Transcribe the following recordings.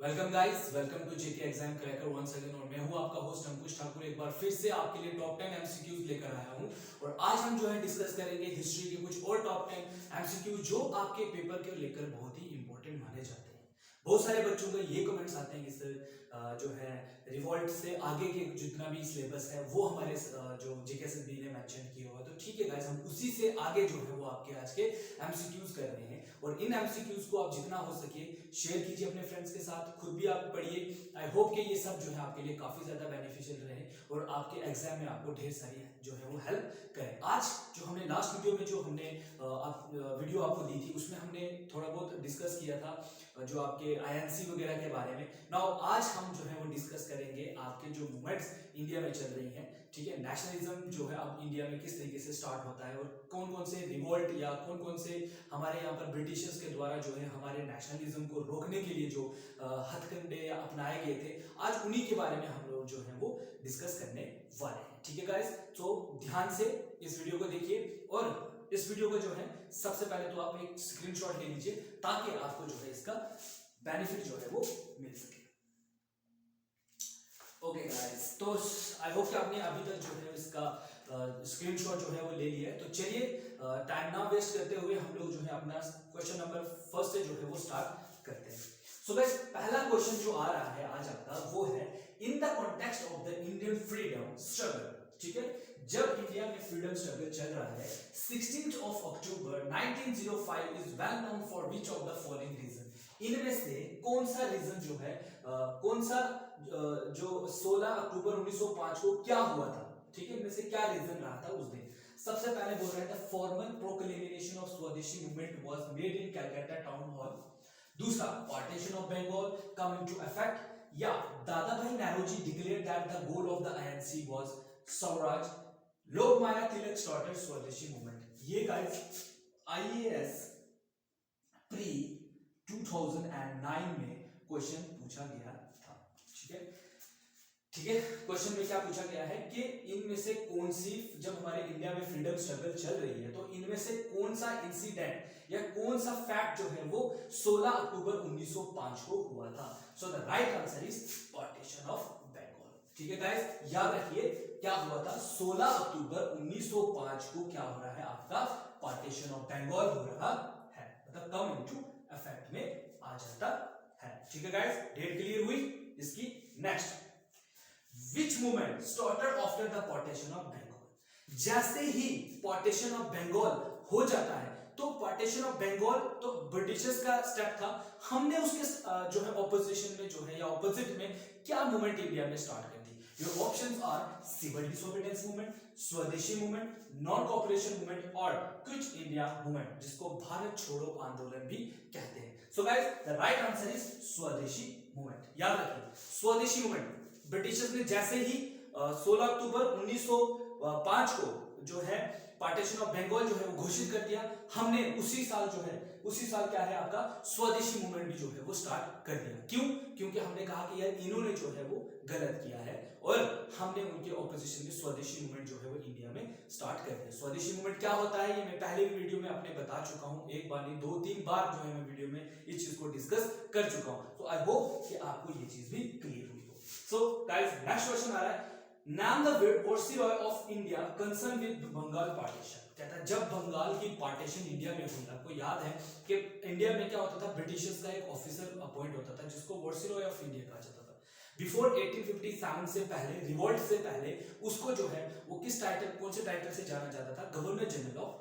Welcome guys, welcome to JK exam cracker once again. और मैं हूं आपका होस्ट अंकुश ठाकुर। एक बार फिर से आपके लिए टॉप 10 एमसीक्यूज लेकर आया हूं। और आज हम जो है डिस्कस करेंगे हिस्ट्री के कुछ और टॉप 10 एमसीक्यूज जो आपके पेपर के लेकर बहुत ही इंपॉर्टेंट माने जाते हैं। बहुत सारे बच्चों का ये कमेंट्स आते हैं कि सर जो है रिवॉल्ट से आगे के जितना भी सिलेबस है वो हमारे जो जेके दी ने मेंशन किया हुआ है। तो ठीक है गाइस, हम उसी से आगे जो है वो आपके आज के एमसीक्यूज कर रहे हैं। और इन एमसीक्यूज को आप जितना हो सके शेयर कीजिए अपने फ्रेंड्स के साथ, खुद भी आप पढ़िए। आई होप कि ये सब जो है आपके लिए काफी ज्यादा बेनिफिशियल रहे और आपके एग्जाम में आपको ढेर सारी जो है वो हेल्प करें। आज जो हमने लास्ट वीडियो में जो हमने वीडियो आपको दी थी उसमें हमने थोड़ा बहुत डिस्कस किया था जो आपके आईएनसी वगैरह के बारे में। नाउ आज हम जो है वो डिस्कस करेंगे आपके जो मूवमेंट्स इंडिया में चल रही हैं। ठीक है, नेशनलिज्म जो है अब इंडिया में किस तरीके से स्टार्ट होता है और कौन कौन से रिवोल्ट या कौन कौन से हमारे यहाँ पर ब्रिटिशर्स के द्वारा जो है हमारे नेशनलिज्म को रोकने के लिए जो हथकंडे अपनाए गए थे, आज उन्हीं के बारे में हम लोग जो है वो डिस्कस करने वाले हैं। ठीक है गाइस, तो ध्यान से इस वीडियो को देखिए और इस वीडियो को जो है सबसे पहले तो आप एक स्क्रीनशॉट ले लीजिए ताकि आपको जो है इसका बेनिफिट जो है वो मिल सके। ओके गाइस, तो आई होप कि आपने अभी तक जो है इसका स्क्रीनशॉट जो है वो ले लिया है। तो चलिए टाइम ना वेस्ट करते हुए हम लोग जो है अपना क्वेश्चन नंबर फर्स्ट से जो है वो स्टार्ट करते हैं। सो गाइस, पहला क्वेश्चन जो आ रहा है आज आपका वो है in the context of the Indian freedom struggle. ठीक है, जब इंडिया में फ्रीडम स्ट्रगल चल रहा है 16th of October 1905 is well known for which of the following reason. इनमें से कौन सा रीजन जो है कौन सा जो 16 अक्टूबर 1905 को क्या हुआ था। ठीक है, इनमें से क्या रीजन रहा था उस दिन। सबसे पहले बोल रहे थे formal proclamation of Swadeshi movement was made in Calcutta town hall. दूसरा, partition of Bengal come into effect, या Dadabhai Naoroji declared that the goal of the INC was Swaraj, Lokmanya Tilak started Swadeshi movement. ये गाइस आईएएस प्री 2009 में क्वेश्चन पूछा गया था। ठीक है, ठीक है, क्वेश्चन में क्या पूछा गया है कि इनमें से कौन सी, जब हमारे इंडिया में फ्रीडम स्ट्रगल चल रही है तो इनमें से कौन सा इंसिडेंट या कौन सा फैक्ट जो है वो 16 अक्टूबर 1905 को हुआ था। So the right answer is partition of Bengal. ठीक है गाइस, याद रखिए क्या हुआ था 16 अक्टूबर 1905 को क्या हो रहा है आपका पार्टीशन ऑफ बंगाल हो रहा है, मतलब कम इनटू इफेक्ट में आ जाता है। ठीक है गाइस, डेट क्लियर हुई इसकी। Next, Which movement started after the partition of Bengal? जैसे ही पार्टीशन ऑफ बंगाल हो जाता है तो पार्टीशन ऑफ बंगाल तो ब्रिटिशर्स का स्टेप था, हमने उसके जो है ऑपोजिशन में जो है या ऑपोजिट में क्या मूवमेंट इंडिया में स्टार्ट कर दी। Your options are civil disobedience movement, Swadeshi movement, non cooperation movement और क्विट इंडिया मूवमेंट, जिसको भारत छोड़ो आंदोलन भी कहते हैं। So guys, the right answer is Swadeshi movement. याद रखिए स्वदेशी मूवमेंट ब्रिटिशर्स ने जैसे ही 16 अक्टूबर 1905 को जो है पार्टीशन ऑफ बंगाल जो है वो घोषित कर दिया, हमने उसी साल जो है उसी साल क्या है आपका स्वदेशी मूवमेंट भी जो है वो स्टार्ट कर दिया। क्यों? क्योंकि हमने कहा कि यार इन्होंने जो है वो गलत किया है और हमने उनके ऑपोजिशन में स्वदेशी मूवमेंट जो है वो इंडिया में स्टार्ट कर दिया। स्वदेशी मूवमेंट क्या होता है ये मैं पहले भी वीडियो में अपने बता चुका हूं, एक बार नहीं 2-3 बार जो है मैं वीडियो में इस चीज को डिस्कस कर चुका हूं। तो आई होप कि आपको ये चीज भी क्लियर हुई। So guys, next question आ रहा है, नाम the viceroy of India concern with Bengal partition. कहता है जब बंगाल की पार्टीशन इंडिया में हुई, आपको याद है कि इंडिया में क्या होता था, ब्रिटिशर्स का एक ऑफिसर अपॉइंट होता था जिसको वायसरॉय ऑफ इंडिया कहा जाता था। बिफोर 1857 से पहले, रिवोल्ट से पहले, उसको जो है वो किस टाइटल, कौन से टाइटल से जाना जाता था, गवर्नर जनरल ऑफ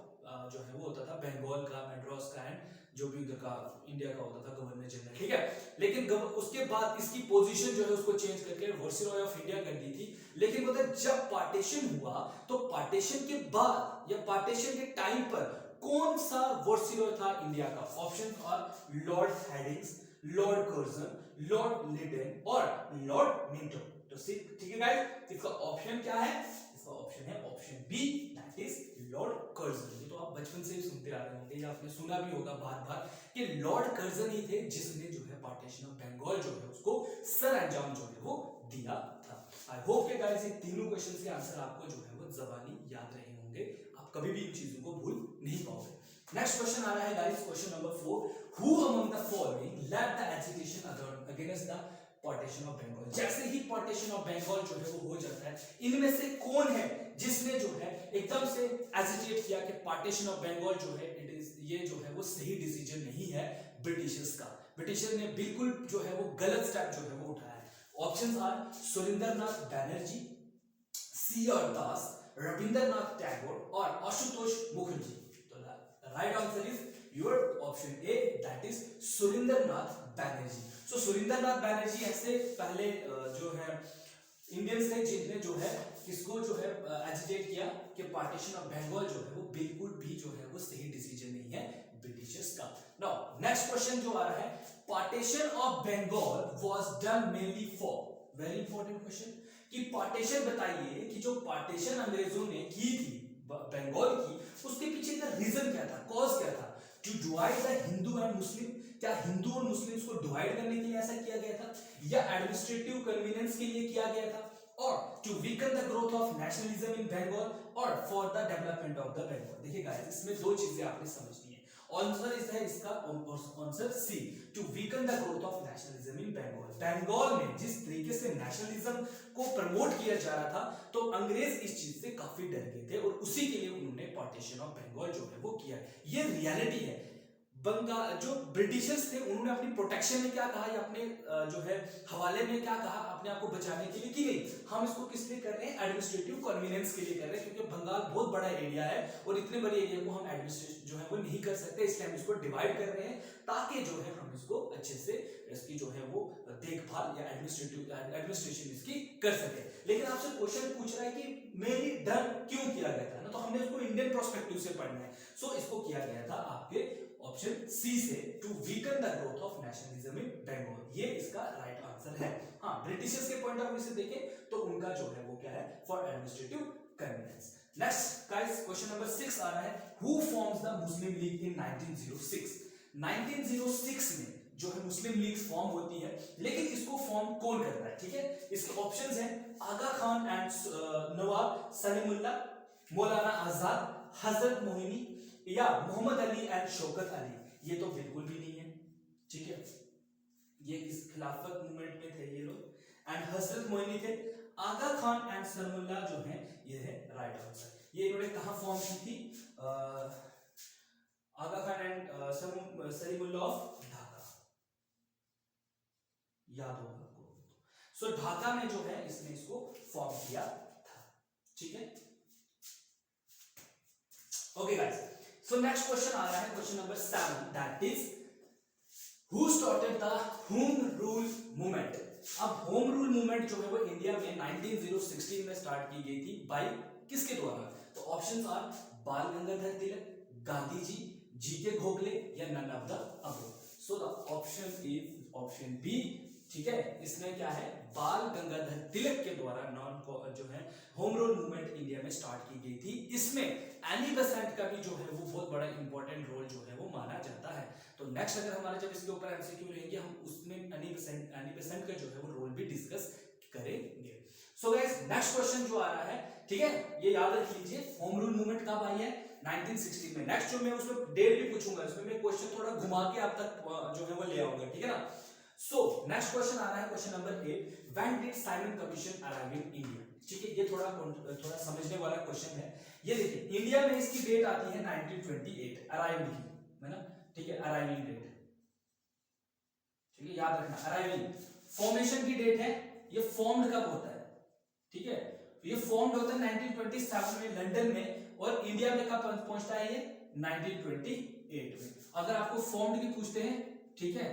जो है वो होता था बंगाल का, मैड्रास का एंड जो भी उधर का इंडिया का होता था गवर्नर जनरल। ठीक है, लेकिन उसके बाद इसकी पोजीशन जो है उसको चेंज करके वायसरॉय ऑफ इंडिया कर दी थी। लेकिन मतलब जब पार्टीशन हुआ तो पार्टीशन के बाद या पार्टीशन के टाइम पर कौन सा वायसरॉय था इंडिया का। Option are lord Hardinge, lord Curzon, lord Lytton और लॉर्ड मिंटो। तो ठीक है गाइस, इसका ऑप्शन क्या है, इसका ऑप्शन है option B, that is lord Curzon. ये तो आप बचपन से ही सुनते आ रहे होंगे या आपने सुना भी होगा बार बार कि लॉर्ड कर्जन ही थे जिसने जो है पार्टीशन ऑफ बंगाल जो है उसको सर अंजाम जो है वो दिया था। आई होप कि गाइस ये तीनों क्वेश्चंस के आंसर आपको जो है वो ज़बानी याद रहे होंगे, आप कभी भी इन चीजों को भूल नहीं पाओगे। नेक्स्ट क्वेश्चन आ रहा है guys, question number 4, who among the following led the agitation against the partition of Bengal. जैसे ही पार्टीशन ऑफ बंगाल जो है वो हो जाता है, इनमें से कौन है जिसने जो है एकदम से एजिटेट किया कि पार्टीशन ऑफ बंगाल जो है इट इज, ये जो है वो सही डिसीजन नहीं है ब्रिटिशर्स का। ब्रिटिशर ने बिल्कुल जो है वो गलत स्टेप जो है वो उठाया है। Options are Surendranath Banerjee, CR. Das, Rabindranath Tagore और आशुतोष मुखर्जी। तो right answer is your option A, that is Surendranath Banerjee. So Surendranath Banerjee ऐसे पहले जो है इंडियंस थे जिन्हें जो है किसको जो है एजिटेट किया कि पार्टीशन ऑफ बंगाल जो है वो बिल्कुल भी जो है वो सही डिसीजन नहीं है ब्रिटिशर्स का। नाउ नेक्स्ट क्वेश्चन जो आ रहा है, partition of Bengal was done mainly for, very important question, कि पार्टीशन बताइए कि जो पार्टीशन अंग्रेजों ने की थी बंगाल की, उसके पीछे का रीजन क्या था, कॉज क्या था? To divide the Hindu and Muslim, क्या हिंदू और मुस्लिम्स को डिवाइड करने के लिए ऐसा किया गया था, या एडमिनिस्ट्रेटिव कन्वीनियंस के लिए किया गया था, और to weaken the growth of nationalism in Bengal, और for the development of the Bengal? देखिए गाइस, इसमें दो चीजें आपने समझनी है। आंसर इस है इसका answer C, to weaken the growth of nationalism in Bengal. Bengal में जिस तरीके से नेशनलिज्म को प्रमोट किया जा रहा था, तो अंग्रेज इस चीज से काफी डर गए थे और उसी के लिए उन्होंने पार्टीशन ऑफ बंगाल जो है वो किया। ये रियलिटी है। बंगाल जो ब्रिटिशर्स थे उन्होंने अपनी प्रोटेक्शन में क्या कहा, या अपने जो है हवाले में क्या कहा, अपने आप को बचाने के लिए कि नहीं, हम इसको किस लिए कर रहे हैं, एडमिनिस्ट्रेटिव कन्वीनियंस के लिए कर रहे हैं, क्योंकि बंगाल बहुत बड़ा एरिया है और इतने बड़े एरिया को हम एडमिनिस्ट्रेशन जो है वो नहीं कर सकते, इसलिए हम इसको डिवाइड कर रहे हैं ताकि जो है हम इसको अच्छे से इसकी जो है वो देखभाल या एडमिनिस्ट्रेशन इसकी कर सके। लेकिन आपसे क्वेश्चन पूछ रहा है कि मेनली डन क्यों किया गया था ना, तो हमने इसको इंडियन पर्सपेक्टिव से पढ़ना है। सो इसको किया गया था आपके ऑप्शन सी से, to weaken the growth of nationalism in Bengal. ये इसका राइट आंसर है। हाँ, ब्रिटिशर्स के पॉइंट ऑफ व्यू से देखें तो उनका जो है वो क्या है, for administrative convenience. Next guys, question number 6 आ रहा है, who forms the Muslim League in 1906? 1906 में जो है मुस्लिम लीग फॉर्म होती है, लेकिन इसको फॉर्म कौन करता है? ठीक है, इसके ऑप्शंस हैं आगा खान एंड नवाब सलीमुल्लाह, मौलाना आजाद, हजरत मोहिनी, या मोहम्मद अली एंड शौकत अली। ये तो बिल्कुल भी नहीं है, ठीक है, ये इस खिलाफत मूवमेंट में थे ये लोग, एंड हजरत मोहिनी थे। आगा खान एंड सलीमुल्लाह जो है ये है राइट आंसर। ये इन्होंने कहां फॉर्म की थी? आगा खान एंड सलीमुल्लाह ऑफ ढाका, याद होगा आपको। सो ढाका में जो है इसने इसको फॉर्म किया था, ठीक है। Okay guys, so next question आ रहा है, question number 7, that is who started the home rule movement? अब होम रूल मूवमेंट जो है वो इंडिया में 1916 में स्टार्ट की गई थी बाय किसके द्वारा? तो options are Bal Gangadhar Tilak, Gandhi ji, G K. Gokhale, या none of the above. So the option is option B, ठीक है। इसमें क्या है, बाल गंगाधर तिलक के द्वारा जो है होम रूल मूवमेंट इंडिया में स्टार्ट की गई थी। इसमें एनी बेसेंट का भी जो है वो बहुत बड़ा इंपॉर्टेंट रोल जो है वो माना जाता है। तो नेक्स्ट अगर हमारा जब इसके ऊपर एमसीक्यू लेंगे हम उसमें एनी बेसेंट का जो है वो रोल भी डिस्कस करेंगे। सो गाइस, नेक्स्ट क्वेश्चन जो आ रहा है, ठीक है, ये याद रख लीजिए, होम रूल मूवमेंट कब आई है? 1916 में। नेक्स्ट जो मैं उसमें डेट भी पूछूंगा, इसमें मैं क्वेश्चन थोड़ा घुमा के आप तक जो है वो ले आऊंगा, ठीक है ना। सो नेक्स्ट क्वेश्चन आ रहा है, question number 8, when did Simon commission arrive in India? ठीक है, ये थोड़ा समझने वाला क्वेश्चन है। ये देखिए, इंडिया में इसकी डेट आती है 1928 अराइव की, है ना, ठीक है, अराइविंग डेट, ठीक है, याद रखना अराइविंग। फॉर्मेशन की डेट है, ये फॉर्म्ड कब होता है, ठीक है, ये फॉर्म्ड होता है 1927 में लंदन में, और इंडिया में कब पहुंचता है ये? 1928 में। अगर आपको फॉर्म्ड की पूछते हैं, ठीक है,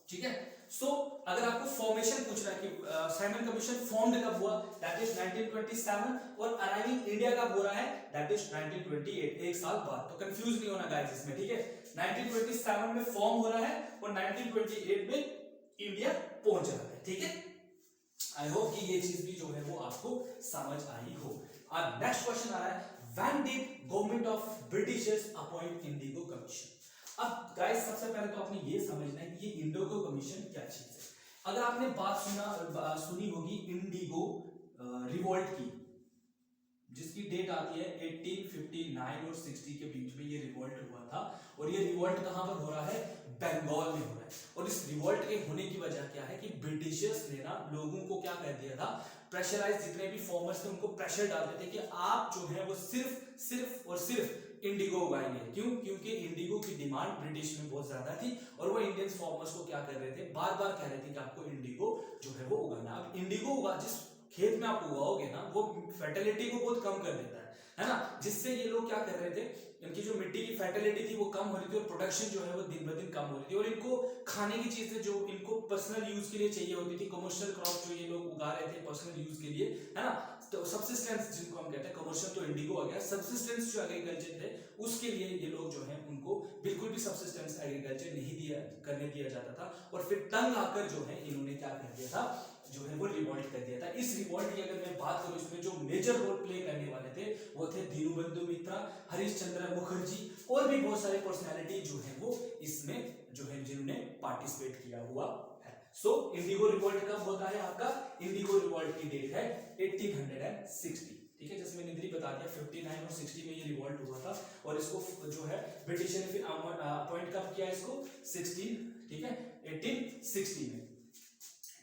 ठीक है, सो अगर आपको फॉर्मेशन पूछ रहा है कि साइमन कमीशन फॉर्म्ड कब हुआ, दैट इज 1927, और अराइविंग इंडिया कब हो रहा है, दैट इज 1928, एक साल बाद। तो कंफ्यूज नहीं होना गाइस इसमें, ठीक है। 1927 में फॉर्म हो रहा है और 1928 में इंडिया पहुंच रहा है, ठीक है। आई होप कि ये चीज भी जो है वो आपको समझ आई हो। अब नेक्स्ट क्वेश्चन आ रहा है, when did government of Britishers appoint indigo commission? अब गाइस, सबसे पहले तो आपने ये समझना है कि ये इंडिगो कमीशन क्या चीज है। अगर आपने बात सुनी होगी इंडिगो रिवॉल्ट की, जिसकी डेट आती है 1859 और 60 के बीच में ये रिवॉल्ट हुआ था, और ये रिवॉल्ट कहां पर हो रहा है? बंगाल में हो रहा है। और इस रिवॉल्ट के होने की वजह क्या है कि ब्रिटिशर्स ने ना लोगों को क्या कर दिया था, प्रेशराइज, जितने भी फार्मर्स थे उनको प्रेशर डालते थे कि आप जो है वो सिर्फ और सिर्फ इंडिगो उगाएंगे। क्यों? क्योंकि इंडिगो की डिमांड ब्रिटिश में बहुत ज्यादा थी और वो इंडियन फार्मर्स को क्या कर रहे थे, बार बार कह रहे थे कि आपको इंडिगो जो है वो उगाना। अब इंडिगो उगा, जिस खेत में आप उगाओगे ना, वो फर्टिलिटी को बहुत कम कर देता है ना, जिससे ये लोग क्या कर रहे थे, इनकी जो मिट्टी की फर्टिलिटी थी वो कम हो रही थी और प्रोडक्शन जो है वो दिन ब दिन कम हो रही थी। और इनको खाने की चीजें जो इनको पर्सनल यूज के लिए चाहिए होती थी, कमर्शियल क्रॉप जो ये लोग उगा रहे थे पर्सनल यूज के लिए, है ना, तो सब्सिस्टेंस जिनको हम कहते हैं, कमर्शियल तो इंडिगो आ गया, सब्सिस्टेंस जो एग्रीकल्चर थे उसके लिए ये लोग जो है उनको बिल्कुल भी सब्सिस्टेंस एग्रीकल्चर नहीं करने दिया जाता था। और फिर तंग आकर जो है इन्होंने क्या कर दिया था, जो है वो रिवॉल्ट कर दिया था। इस रिवॉल्ट की अगर मैं बात करूं, इसमें जो मेजर रोल प्ले करने वाले थे वो थे दीनबंधु मित्रा, हरीश चंद्र मुखर्जी और भी बहुत सारे पर्सनालिटी जो है वो इसमें जो है जिन्होंने पार्टिसिपेट किया हुआ है। सो इंडिगो रिवॉल्ट कब होता है आपका? इंडिगो रिवॉल्ट की डेट है 1860, ठीक है, जैसे मैंने इधर ही बता दिया 59 और 60 में ये रिवॉल्ट हुआ था। और इसको जो है ब्रिटिश ने फिर अपॉइंट कब किया इसको? 16, ठीक है, 1860 में,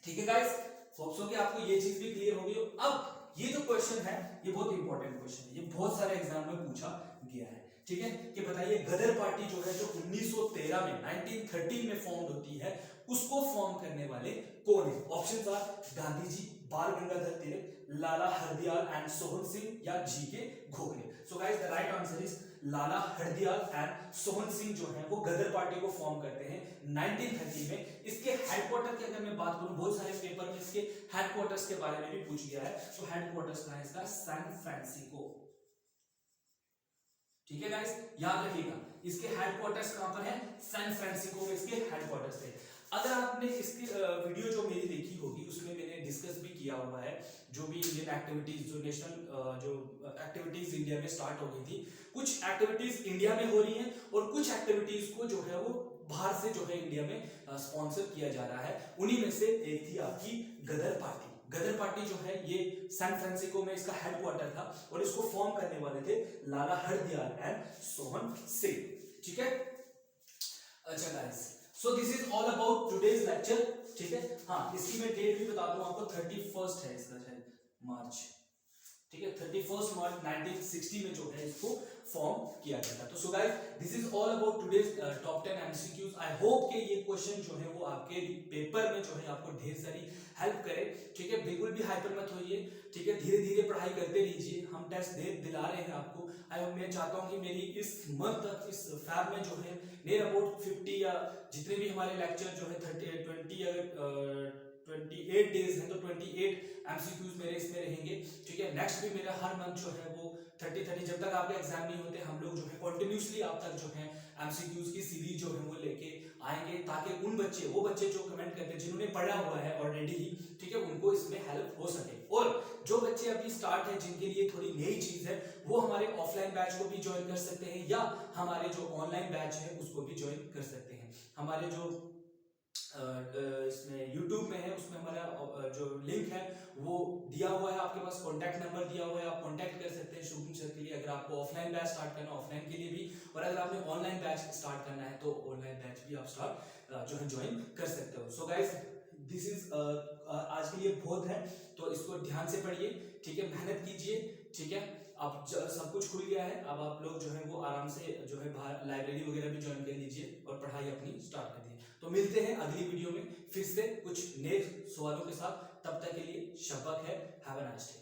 ठीक है गाइस। होप सो कि आपको ये चीज भी क्लियर हो गई हो। अब ये जो क्वेश्चन है ये बहुत इंपॉर्टेंट क्वेश्चन है, ये बहुत सारे एग्जाम में पूछा गया है, ठीक है, कि बताइए गदर पार्टी जो है जो 1913 में 1913 में फॉर्म होती है उसको फॉर्म करने वाले कौन है? Options are Gandhi ji, Bal Gangadhar Tilak, Lala Hardayal and Sohan Singh या GK Gokhale. So guys the right answer is Lala Hardayal and Sohan Singh जो है वो गदर पार्टी को फॉर्म करते हैं 1930 में। इसके हेडक्वार्टर की अगर मैं बात करूं, बहुत सारे पेपर में इसके हेडक्वार्टर्स के बारे में भी पूछ गया है। तो हेडक्वार्टर्स का है इसका सैन फ्रांसिस्को, ठीक है गाइस, याद रखिएगा इसके हेडक्वार्टर्स कहां पर है? सैन फ्रांसिस्को में इसके हेडक्वार्टर्स थे। अगर आपने इसकी वीडियो जो मेरी देखी होगी उसमें मैंने डिस्कस भी किया हुआ है जो भी इंडियन एक्टिविटीज, जो नेशनल जो एक्टिविटीज इंडिया में स्टार्ट हो गई थी, कुछ एक्टिविटीज इंडिया में हो रही हैं और कुछ एक्टिविटीज को जो है वो बाहर से जो है इंडिया में स्पॉन्सर किया जा रहा है। उन्हीं में से एक थी आपकी गदर पार्टी। गदर पार्टी जो है ये सैन फ्रांसिस्को में इसका हेडक्वार्टर था और इसको फॉर्म करने वाले थे लाला हरदयाल एंड सोहन सिंह, ठीक है। अच्छा guys, so this is all about today's lecture, ठीक है। हाँ, इसकी मैं डेट भी बता दूं आपको, 31 है इसका शायद मार्च, ठीक है, 31 मार्च 1960 में जो है इसको फॉर्म किया गया था। तो so guys this is all about today's top 10 MCQs. I hope कि ये क्वेश्चन जो है वो आपके पेपर में जो है आपको ढेर सारी हेल्प करे, ठीक है। बिल्कुल भी हाइपर मत होइए, ठीक है, धीरे धीरे पढ़ाई करते रहिए। हम टेस्ट दिला रहे हैं आपको। मैं चाहता हूं कि मेरी इस मंथ तक, इस फैब में जो है नियर अबाउट 50 या जितने भी हमारे लेक्चर जो है 20 अगर 28 डेज है तो 28 एमसीक्यूज मेरे इसमें रहेंगे, ठीक है। नेक्स्ट भी मेरा हर मंथ जो है वो 30 जब तक आपके एग्जाम नहीं होते हम लोग जो है कंटिन्यूसली आप तक जो है एमसीक्यूज की सीरीज जो है वो लेके आएंगे, ताकि उन बच्चे, वो बच्चे जो कमेंट करते हैं जिन्होंने पढ़ा हुआ है ऑलरेडी ही, ठीक है, उनको इसमें हेल्प हो सके। और जो बच्चे अभी स्टार्ट है, जिनके लिए थोड़ी नई चीज है, वो हमारे ऑफलाइन बैच को भी ज्वाइन कर सकते हैं या हमारे जो ऑनलाइन बैच है उसको भी ज्वाइन कर सकते हैं। हमारे जो इसमें YouTube में है उसमें हमारा जो लिंक है वो दिया हुआ है, आपके पास कॉन्टैक्ट नंबर दिया हुआ है, आप कॉन्टैक्ट कर सकते हैं शुभम सर के लिए। अगर आपको ऑफलाइन बैच स्टार्ट करना है ऑफलाइन के लिए भी, और अगर आपने ऑनलाइन बैच स्टार्ट करना है तो ऑनलाइन बैच भी आप स्टार्ट जो है ज्वाइन कर सकते हो। सो गाइस दिस इज आज के लिए बहुत है, तो इसको ध्यान से पढ़िए, ठीक है, मेहनत कीजिए, ठीक है। अब सब कुछ खुल गया है, अब आप लोग जो है वो आराम से जो है बाहर लाइब्रेरी वगैरह भी ज्वाइन कर लीजिए और पढ़ाई अपनी स्टार्ट कर दीजिए। तो मिलते हैं अगली वीडियो में फिर से कुछ नए सवालों के साथ, तब तक के लिए शब्बक है, हैव अ नाइस डे।